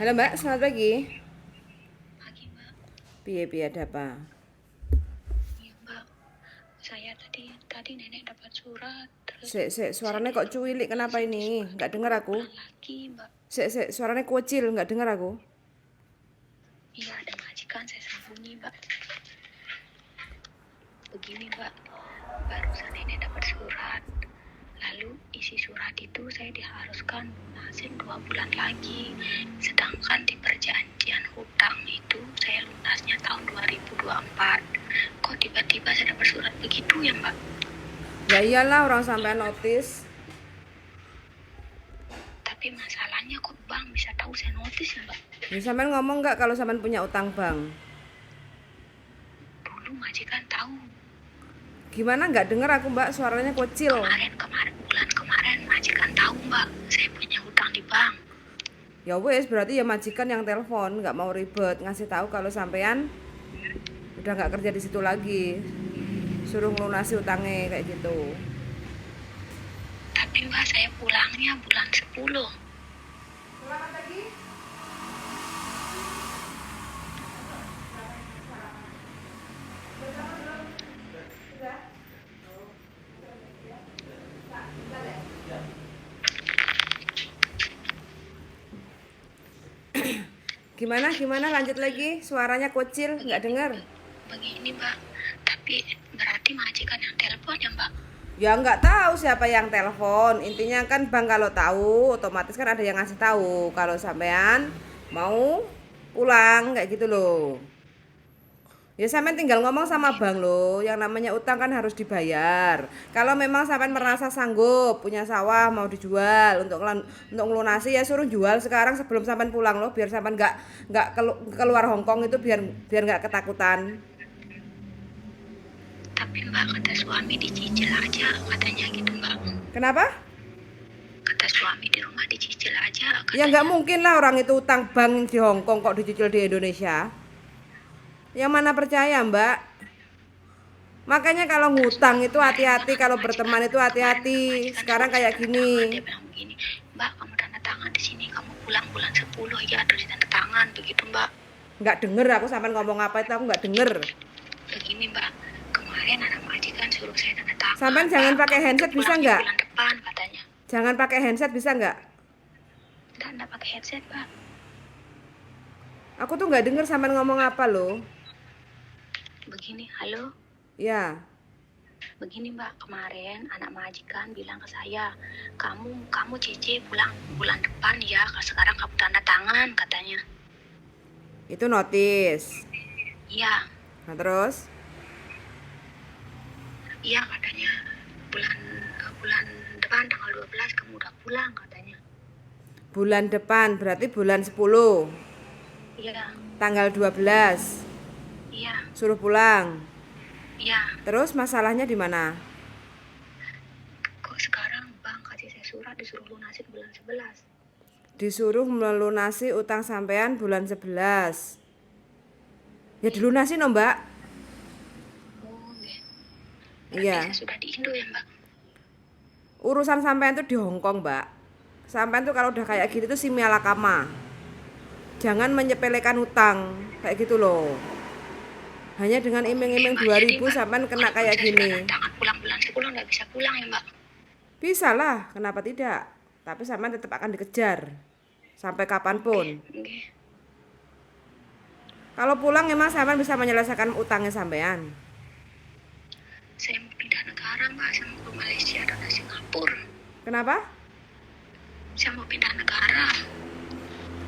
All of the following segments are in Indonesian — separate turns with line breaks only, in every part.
Halo Mbak, selamat pagi.
Pagi Mbak.
Piye piye ada apa?
Iya Mbak, saya tadi tadi nenek dapat surat, terus
Sik,
saya
suaranya kok
disuruh
cuilik, kenapa
lunasin di
ini?
sebulan
Nggak dengar
dua
aku.
bulan lagi Mbak.
Suaranya kecil, nggak dengar aku.
Iya ada majikan saya sembunyi Mbak. Begini Mbak, barusan nenek dapat surat. Lalu isi surat itu saya diharuskan lunasin 2 bulan lagi. Sedangkan di perjanjian hutang itu saya lunasnya tahun 2024. Kok tiba-tiba saya dapat surat begitu ya Mbak?
Ya iyalah orang sampai notis.
Tapi masalahnya kok bank bisa tahu saya notis ya Mbak?
Ya sampean ngomong nggak kalau sampean punya utang bank?
Dulu majikan tahu.
Gimana nggak dengar aku Mbak, suaranya kecil.
Bulan kemarin majikan tahu Mbak, saya punya hutang di bank.
Ya wes, berarti ya majikan yang telepon, nggak mau ribet ngasih tahu kalau sampean udah nggak kerja di situ lagi. Suruh ngelunasi utangnya kayak gitu.
Tapi Mbak saya pulangnya bulan 10.
Selamat pagi. Gimana lanjut lagi, suaranya kecil, nggak dengar.
Begini Mbak, tapi berarti majikan yang telepon ya Mbak?
Ya nggak tahu siapa yang telepon. Intinya kan bang kalau tahu, otomatis kan ada yang ngasih tahu kalau sampean mau pulang kayak gitu loh. Ya sampean tinggal ngomong sama bang loh, yang namanya utang kan harus dibayar. Kalau memang sampean merasa sanggup punya sawah mau dijual untuk ngelunasi ya suruh jual sekarang sebelum sampean pulang loh, biar sampean nggak keluar Hongkong itu biar biar nggak ketakutan.
Tapi Mbak kata suami dicicil aja katanya gitu Mbak.
Kenapa?
Kata suami di rumah dicicil aja katanya.
Ya nggak mungkin lah orang itu utang bank di Hongkong kok dicicil di Indonesia. Yang mana percaya Mbak? Makanya kalau ngutang itu hati-hati, kalau berteman itu hati-hati. Sekarang kayak gini.
Dia bilang begini, Mbak kamu tanda tangan di sini, kamu pulang bulan 10 ya terus tanda tangan begitu Mbak.
Nggak denger aku sampai ngomong apa itu, aku nggak denger.
Begini Mbak, kemarin anak majikan suruh saya tanda tangan.
Sampai jangan pakai handset bisa nggak?
Bulan depan katanya.
Jangan pakai handset bisa nggak?
Enggak pakai headset Mbak.
Aku tuh nggak denger sampai ngomong apa loh.
Begini, halo.
Ya.
Begini Mbak, kemarin anak majikan bilang ke saya, kamu Cici pulang bulan depan ya, sekarang kamu tanda tangan katanya.
Itu notis.
Iya.
Nah terus?
Iya katanya bulan depan tanggal 12 kamu udah pulang katanya.
Bulan depan berarti bulan 10.
Iya.
Tanggal 12.
Iya.
Suruh pulang.
Iya.
Terus masalahnya di mana?
Kok sekarang bang kasih saya surat disuruh lunasin bulan 11.
Disuruh melunasi utang sampean bulan 11. Ya dilunasi no Mbak.
Oh iya.
Iya.
Saya sudah di Indo ya Mbak.
Urusan sampean tuh di Hongkong Mbak. Sampean tuh kalau udah kayak gitu tuh simialakama. Jangan menyepelekan utang kayak gitu loh. Hanya dengan iming-iming 2000 sampean kena kayak gini.
Tangan pulang bulan 10 nggak bisa pulang ya Mbak?
Bisa lah, kenapa tidak? Tapi sampean tetap akan dikejar sampai kapanpun.
Okay.
Kalau pulang emang sampean bisa menyelesaikan utangnya sampean.
Saya mau pindah negara Mbak, saya mau ke Malaysia dan Singapura.
Kenapa?
Saya mau pindah negara.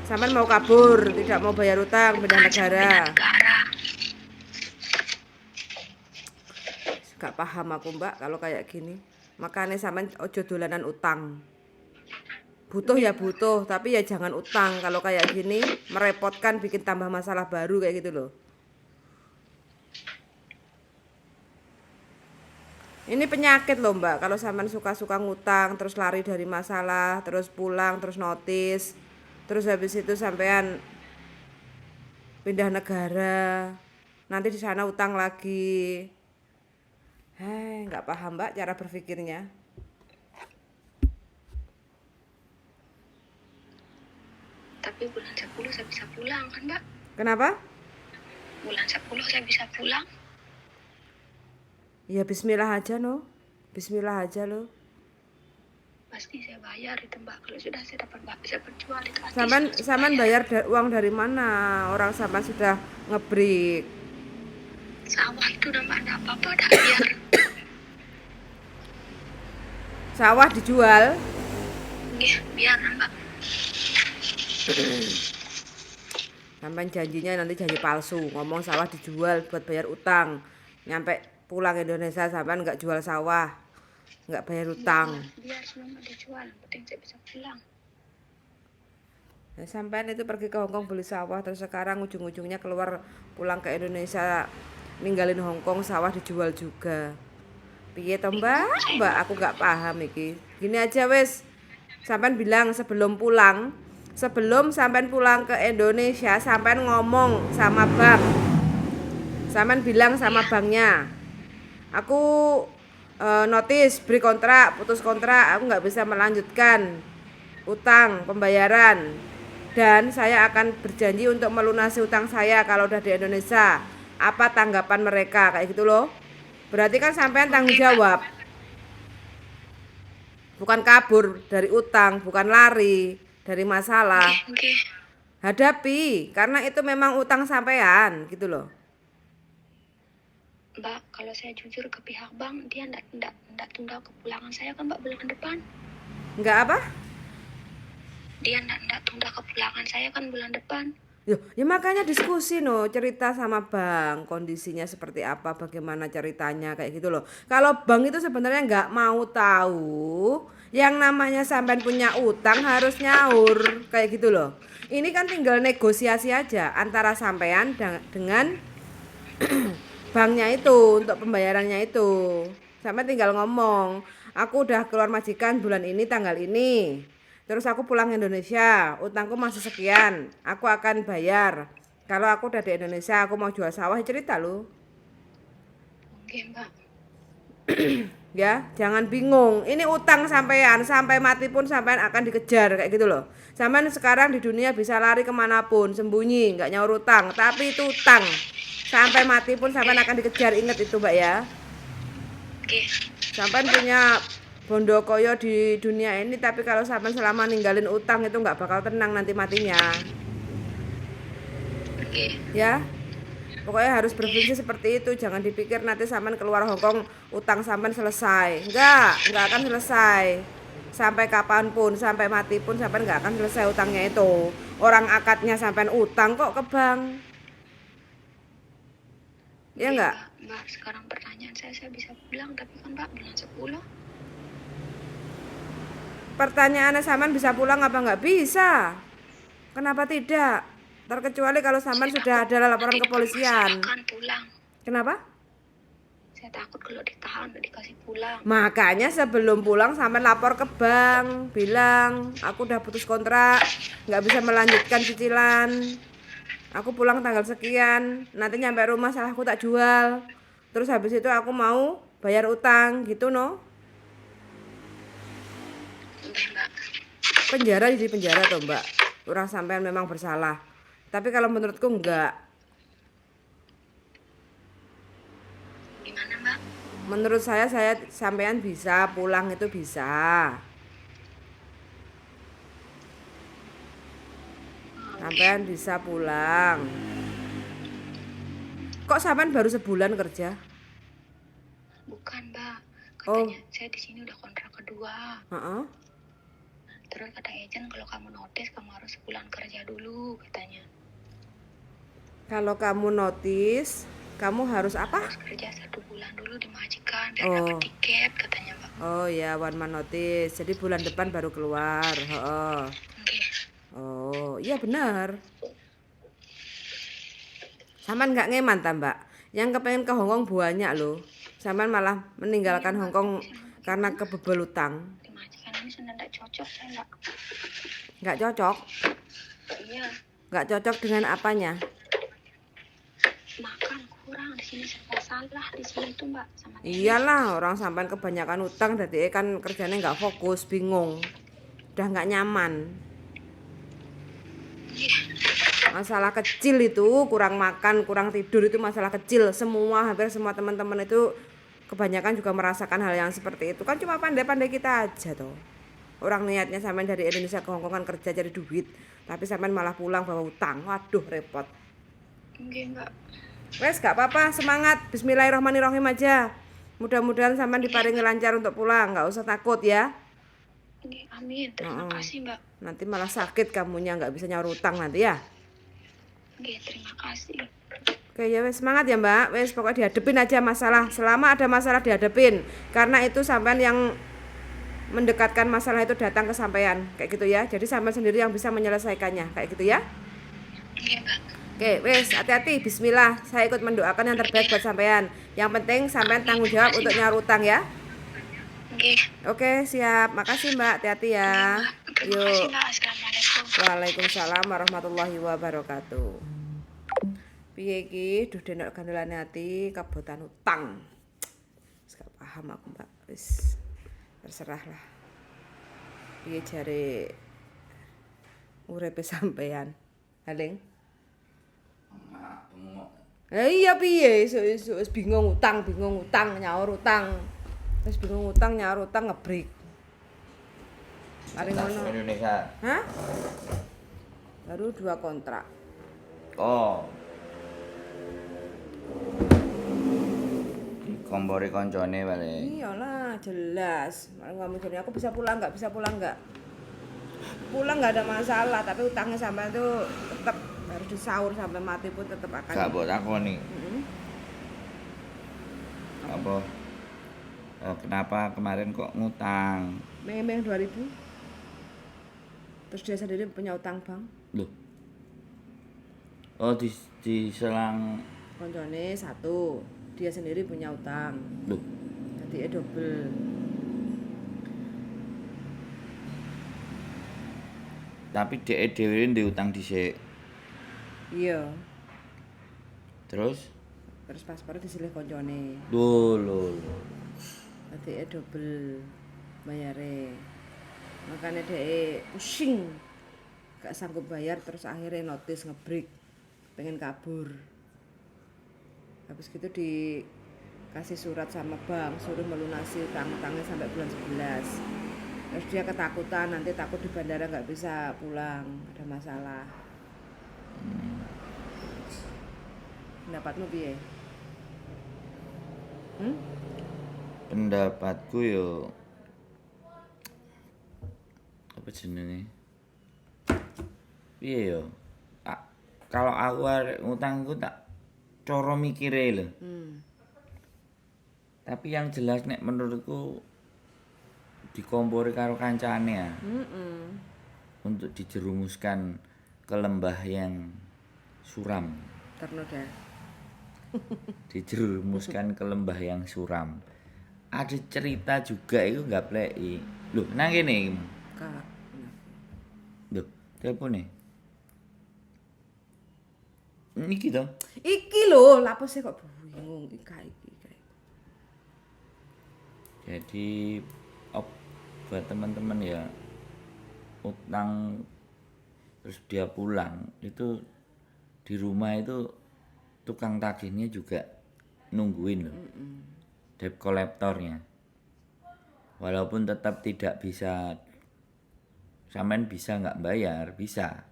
Sampean mau kabur, tidak mau bayar utang, pindah negara. Gak paham aku Mbak kalau kayak gini. Makanya sampean ojo dolanan utang. Butuh ya butuh, tapi ya jangan utang. Kalau kayak gini merepotkan, bikin tambah masalah baru kayak gitu loh. Ini penyakit loh Mbak, kalau sampean suka-suka ngutang, terus lari dari masalah, terus pulang, terus notis, terus habis itu sampean pindah negara, nanti di sana utang lagi. Nggak paham Mbak cara berpikirnya.
Tapi bulan 10 saya bisa pulang kan, Mbak?
Kenapa?
Bulan 10 saya bisa pulang.
Ya bismillah aja no. Bismillah aja lo.
Pasti saya bayar itu, Mbak. Kalau sudah saya dapat jual itu pasti
Sampan bayar uang dari mana? Orang sampan sudah ngebrik.
Sawah itu udah Mbak, enggak apa-apa dah biar.
Sawah dijual.
Biar Mbak.
Sampai janjinya nanti janji palsu, ngomong sawah dijual buat bayar utang. Nyampe pulang Indonesia sampai nggak jual sawah, nggak bayar utang.
Biar semua dijual, penting saya bisa pulang.
Nah, sampai itu pergi ke Hongkong beli sawah, terus sekarang ujung-ujungnya keluar pulang ke Indonesia, ninggalin Hongkong, sawah dijual juga. Piye to Mbak? Mbak aku nggak paham iki. Gini aja wes, sampean bilang sebelum sampean pulang ke Indonesia, sampean ngomong sama bank. Sampean bilang sama banknya, aku notis, beri kontrak, putus kontrak, aku nggak bisa melanjutkan utang pembayaran. Dan saya akan berjanji untuk melunasi utang saya kalau udah di Indonesia. Apa tanggapan mereka? Kayak gitu loh. Berarti kan sampean tanggung jawab. Bukan kabur dari utang, bukan lari dari masalah. Hadapi, karena itu memang utang sampean gitu loh.
Mbak, kalau saya jujur ke pihak bank, dia enggak tunda kepulangan saya kan Mbak bulan depan.
Enggak apa?
Dia enggak tunda kepulangan saya kan bulan depan.
Ya makanya diskusi no, cerita sama bank kondisinya seperti apa, bagaimana ceritanya kayak gitu loh. Kalau bank itu sebenarnya nggak mau tahu, yang namanya sampean punya utang harus nyaur kayak gitu loh. Ini kan tinggal negosiasi aja antara sampean dengan banknya itu untuk pembayarannya itu. Sampai tinggal ngomong, aku udah keluar majikan bulan ini tanggal ini. Terus aku pulang Indonesia, utangku masih sekian, aku akan bayar. Kalau aku udah di Indonesia, aku mau jual sawah, cerita lu.
Oke Mbak.
Ya, jangan bingung. Ini utang sampean, sampai mati pun sampean akan dikejar kayak gitu loh. Sampean sekarang di dunia bisa lari kemanapun, sembunyi, nggak nyaur utang, tapi itu utang. Sampai mati pun sampean akan dikejar, ingat itu Mbak ya.
Oke.
Sampean punya bondo koyo di dunia ini, tapi kalau sampean selama ninggalin utang itu nggak bakal tenang nanti matinya.
Oke.
Ya, pokoknya harus berprinsip seperti itu. Jangan dipikir nanti sampean keluar Hongkong utang sampean selesai. Nggak akan selesai. Sampai kapanpun, sampai mati pun sampean nggak akan selesai utangnya itu. Orang akadnya sampean utang kok ke bank. Ya nggak?
Mbak, sekarang pertanyaan saya bisa pulang tapi kan Mbak bulan 10.
Pertanyaannya sampean bisa pulang apa nggak bisa? Kenapa tidak? Terkecuali kalau sampean sudah ada laporan ke polisian.
Akan pulang.
Kenapa?
Saya takut kalau ditahan dikasih pulang.
Makanya sebelum pulang sampean lapor ke bank, bilang aku udah putus kontrak, nggak bisa melanjutkan cicilan. Aku pulang tanggal sekian, nanti nyampe rumah salahku tak jual. Terus habis itu aku mau bayar utang gitu no.
Mbak.
Penjara jadi penjara toh Mbak. Orang sampean memang bersalah. Tapi kalau menurutku enggak.
Gimana Mbak?
Menurut saya sampean bisa pulang itu bisa. Sampean bisa pulang. Kok sampean baru sebulan kerja?
Bukan Mbak. Katanya saya di sini udah kontrak kedua. Terus kata agent kalau kamu notis kamu harus sebulan kerja dulu katanya.
Kalau kamu notis, kamu harus apa?
Harus kerja 1 bulan dulu di majikan biar dapat tiket katanya Mbak.
Oh ya, one man notice. Jadi bulan depan baru keluar. Oh, iya benar. Sampean nggak ngeman ta Mbak? Yang kepengen ke Hongkong banyak loh. Sampean malah meninggalkan Hongkong karena kebebel utang.
Di majikan ini sudah tidak cocok saya Mbak.
Nggak cocok?
Iya.
Nggak cocok dengan apanya?
Makan kurang di sini serba salah di sini tuh Mbak sama
Iyalah, orang sampean kebanyakan utang jadi kan kerjanya nggak fokus, bingung. Udah nggak nyaman. Masalah kecil itu, kurang makan, kurang tidur itu masalah kecil. Hampir semua teman-teman itu kebanyakan juga merasakan hal yang seperti itu. Kan cuma pandai-pandai kita aja toh. Orang niatnya sampean dari Indonesia ke Hongkong kan kerja cari duit, tapi sampean malah pulang bawa utang. Waduh, repot.
Nggih, Mbak.
Wes gak apa-apa, semangat. Bismillahirrahmanirrahim aja. Mudah-mudahan sampean diparingi lancar untuk pulang, nggak usah takut ya.
Nggih, amin. Terima kasih, Mbak.
Nanti malah sakit kamunya, nggak bisa nyaur utang nanti ya.
Nggih, terima kasih.
Oke ya wes, semangat ya Mbak. Wes pokoknya dihadepin aja masalah. Selama ada masalah dihadepin. Karena itu sampean yang mendekatkan masalah itu datang ke sampean, kayak gitu ya. Jadi sampean sendiri yang bisa menyelesaikannya, kayak gitu ya.
Nggih, Mbak.
Oke, wes hati-hati. Bismillah. Saya ikut mendoakan yang terbaik buat sampean. Yang penting sampean tanggung jawab untuk nyaur utang ya.
Nggih.
Oke, siap. Makasih Mbak. Hati-hati ya.
Terima kasih, Mbak. Assalamualaikum.
Waalaikumsalam warahmatullahi wabarakatuh. Piye iki duh denek gandelane ati kabotan utang. Wis gak paham aku, Mbak. Wis terserah lah. Piye jare uripe sampean? Haling. Iya piye wis bingung utang nyaur utang. Wis bingung utang nyaur utang ngebrik. Mari ngono.
Indonesia.
Hah? Baru 2 kontrak.
Oh. Dikompori koncone balik.
Iyalah, jelas. Malah ngomong gini, aku bisa pulang nggak? Pulang nggak ada masalah, tapi utangnya sampai itu tetap harus disaur sampai mati pun tetap akan.
Gak buat aku nih. Apa? Kenapa kemarin kok ngutang?
Meng 2000. Terus dia sendiri punya utang bank.
Loh. Oh, di selang
Koncone 1, dia sendiri punya utang.
Loh.
Jadi double.
Tapi dhek dhewe ndek utang dhisik.
Iya.
Terus
Paspornya disilih koncone.
lho.
Jadi double bayare. Makanya dia pusing, gak sanggup bayar, terus akhirnya notis ngebreak, pengen kabur. Habis gitu dikasih surat sama bank, suruh melunasi utang-utangnya sampai bulan 11. Terus dia ketakutan, nanti takut di bandara gak bisa pulang, ada masalah. Pendapatmu piye?
Pendapatku yo apa jenenge? Piye yo? Kalau aku arek ngutang iku tak cara mikire lho. Tapi yang jelas nek menurutku dikompori karo kancane ya. Untuk dijerumuskan ke lembah yang suram.
Ternoda.
Dijerumuskan ke lembah yang suram. Ada cerita juga itu nggak pleki. Loh, nang kene.
Kak.
Loh, telepon nih. Iki to.
Iki lho, lapo sih kok bingung iki.
Jadi buat teman-teman ya utang terus dia pulang itu di rumah itu tukang tagihnya juga nungguin loh. Debt kolektornya. Walaupun tetap tidak bisa sampean bisa nggak bayar, bisa.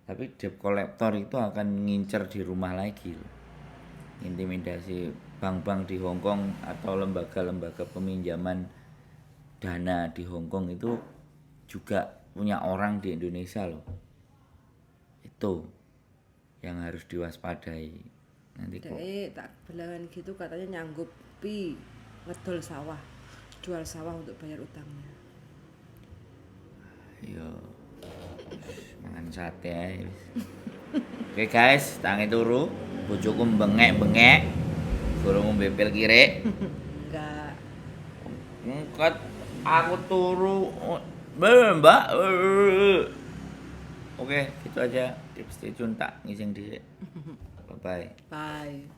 Tapi debt kolektor itu akan ngincer di rumah lagi loh. Intimidasi bank-bank di Hongkong atau lembaga-lembaga peminjaman dana di Hongkong itu juga punya orang di Indonesia loh. Itu yang harus diwaspadai. Nanti kok
Tak belahan gitu katanya nyanggupi ngedol sawah, jual sawah untuk bayar utangnya.
yo mangan sate ae. Oke guys, tangi turu, bojoku bengek-bengek. Guru ngombe pil kire.
Enggak.
Ngkat aku turu. Mbak. Oke, gitu aja. Tips stay tune tak ngising dhisik. Bye bye.
Bye.